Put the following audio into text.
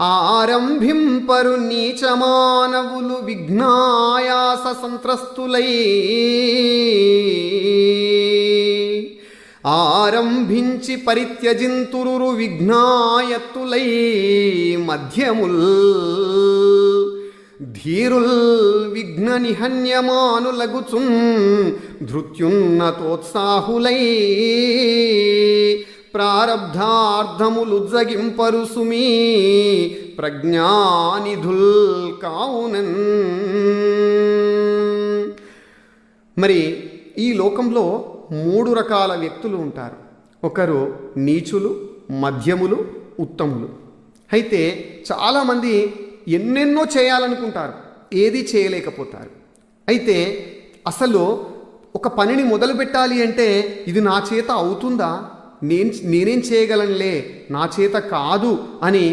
ఆరంభింపరు నీచమానవులు విఘ్నాయాస సంత్రస్తులై, ఆరంభించి పరిత్యజింతురు విఘ్నాయత్తులై మధ్యముల్, ధీరుల్ విఘ్న నిహన్యమానులగుచున్ ధృత్యున్నతోత్సాహులై, ప్రారబ్ధార్థములుజ్జగింపరు సుమీ ప్రజ్ఞానిధుల్ కావునన్. మరి ఈ లోకంలో 3 రకాల వ్యక్తులు ఉంటారు. ఒకరు నీచులు, మధ్యములు, ఉత్తములు. అయితే చాలామంది ఎన్నెన్నో చేయాలనుకుంటారు, ఏది చేయలేకపోతారు. అయితే అసలు ఒక పనిని మొదలు పెట్టాలి అంటే ఇది నా చేత అవుతుందా, నేనేం చేయగలనులే, నా చేత కాదు అని